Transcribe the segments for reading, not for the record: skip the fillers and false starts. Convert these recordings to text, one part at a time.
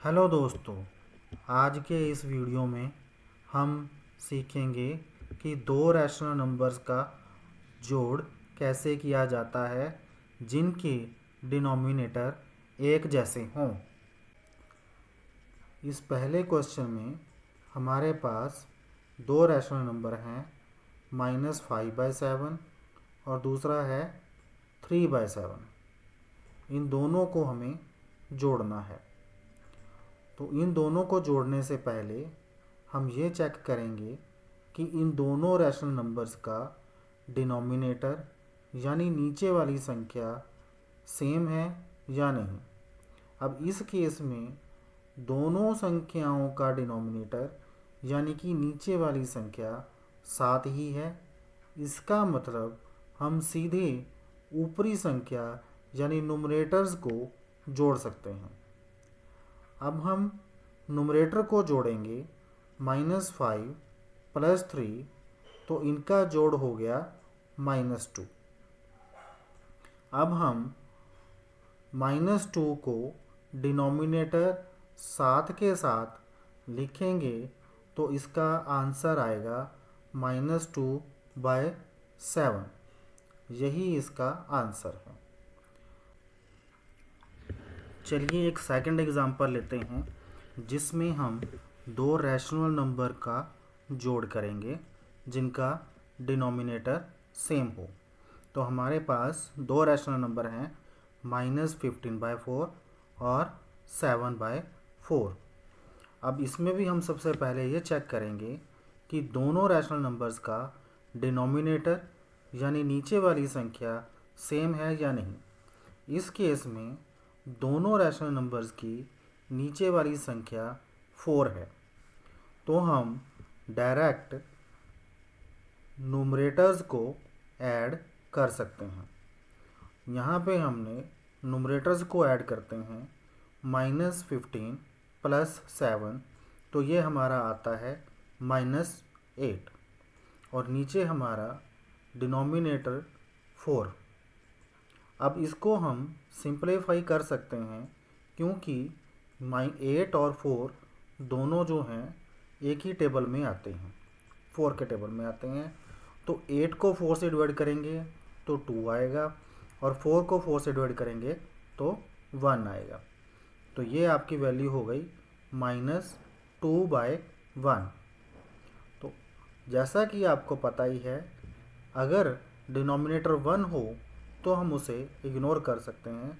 Hello दोस्तों, आज के इस वीडियो में हम सीखेंगे कि दो रैशनल नंबर्स का जोड़ कैसे किया जाता है जिनके डिनोमिनेटर एक जैसे हों। इस पहले क्वेश्चन में हमारे पास दो रैशनल नंबर हैं, -5/7 और दूसरा है 3/7। इन दोनों को हमें जोड़ना है। तो इन दोनों को जोड़ने से पहले हम ये चेक करेंगे कि इन दोनों रैशनल नंबर्स का डिनोमिनेटर यानी नीचे वाली संख्या सेम है या नहीं। अब इस केस में दोनों संख्याओं का डिनोमिनेटर यानी कि नीचे वाली संख्या 7 ही है। इसका मतलब हम सीधे ऊपरी संख्या यानी नुमरेटर्स को जोड़ सकते हैं। अब हम नुमरेटर को जोड़ेंगे -5 + 3, तो इनका जोड़ हो गया -2। अब हम -2 को डिनोमिनेटर 7 के साथ लिखेंगे तो इसका आंसर आएगा -2/7। यही इसका आंसर है। चलिए एक सेकंड एग्जांपल लेते हैं जिसमें हम दो रैशनल नंबर का जोड़ करेंगे जिनका डिनोमिनेटर सेम हो। तो हमारे पास दो रैशनल नंबर हैं, -15/4 और 7/4। अब इसमें भी हम सबसे पहले ये चेक करेंगे कि दोनों रैशनल नंबर्स का डिनोमिनेटर यानी नीचे वाली संख्या सेम है या नहीं। इस केस में दोनों रैशनल नंबर्स की नीचे वाली संख्या 4 है, तो हम डायरेक्ट नुमरेटर्स को ऐड कर सकते हैं। यहाँ पे हमने नुमरेटर्स को ऐड करते हैं -15 + 7, तो ये हमारा आता है -8 और नीचे हमारा डिनोमिनेटर 4। अब इसको हम सिंप्लीफाई कर सकते हैं क्योंकि 8 और 4 दोनों जो हैं एक ही टेबल में आते हैं, 4 के टेबल में आते हैं। तो 8 को 4 से डिवाइड करेंगे तो 2 आएगा और 4 को 4 से डिवाइड करेंगे तो 1 आएगा। तो ये आपकी वैल्यू हो गई -2/1। तो जैसा कि आपको पता ही है, अगर डिनोमिनेटर 1 हो तो हम उसे इग्नोर कर सकते हैं।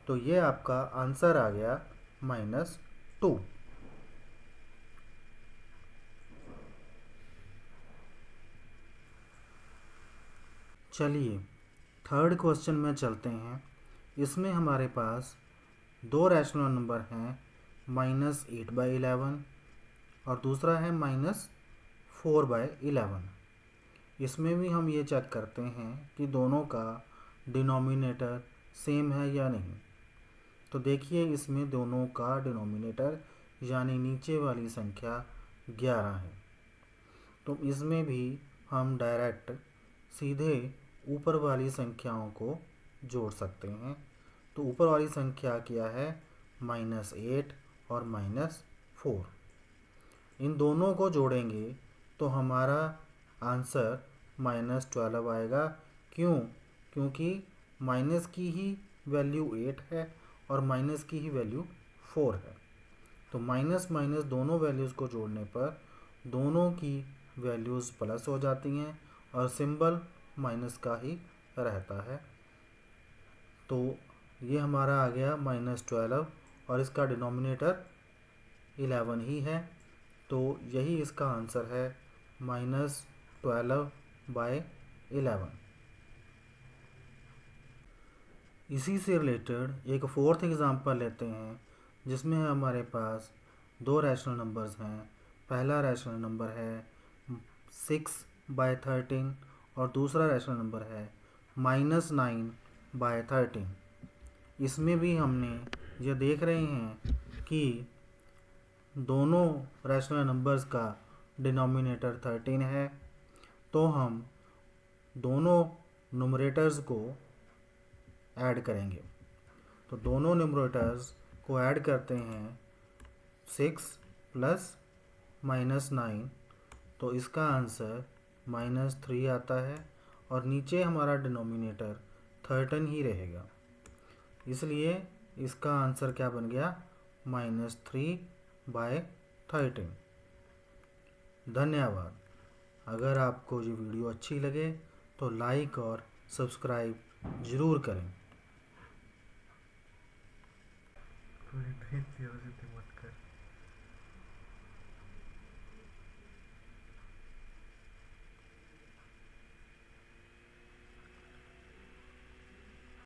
तो ये आपका आंसर आ गया -2। चलिए थर्ड क्वेश्चन में चलते हैं। इसमें हमारे पास दो रैशनल नंबर हैं, -8/11 और दूसरा है -4/11। इसमें भी हम ये चेक करते हैं कि दोनों का डिनोमिनेटर सेम है या नहीं। तो देखिए इसमें दोनों का डिनोमिनेटर यानी नीचे वाली संख्या 11 है, तो इसमें भी हम डायरेक्ट सीधे ऊपर वाली संख्याओं को जोड़ सकते हैं। तो ऊपर वाली संख्या क्या है, -8 और -4। इन दोनों को जोड़ेंगे तो हमारा आंसर -12 आएगा। क्यों? क्योंकि माइनस की ही वैल्यू 8 है और माइनस की ही वैल्यू 4 है। तो माइनस माइनस दोनों वैल्यूज़ को जोड़ने पर दोनों की वैल्यूज़ प्लस हो जाती हैं और सिंबल माइनस का ही रहता है। तो ये हमारा आ गया -12 और इसका डिनोमिनेटर 11 ही है, तो यही इसका आंसर है -12/11। इसी से रिलेटेड एक फोर्थ एग्जांपल लेते हैं जिसमें हमारे पास दो रैशनल नंबर्स हैं। पहला रैशनल नंबर है 6/13 और दूसरा रैशनल नंबर है -9/13। इसमें भी हमने ये देख रहे हैं कि दोनों रैशनल नंबर्स का डिनोमिनेटर 13 है, तो हम दोनों नुमरेटर्स को ऐड करेंगे। तो दोनों न्यूमरेटर्स को ऐड करते हैं 6 प्लस -9, तो इसका आंसर -3 आता है और नीचे हमारा डिनोमिनेटर 13 ही रहेगा, इसलिए इसका आंसर क्या बन गया, -3/13। धन्यवाद। अगर आपको ये वीडियो अच्छी लगे तो लाइक और सब्सक्राइब ज़रूर करें। पूरी नहीं थी, मत कर।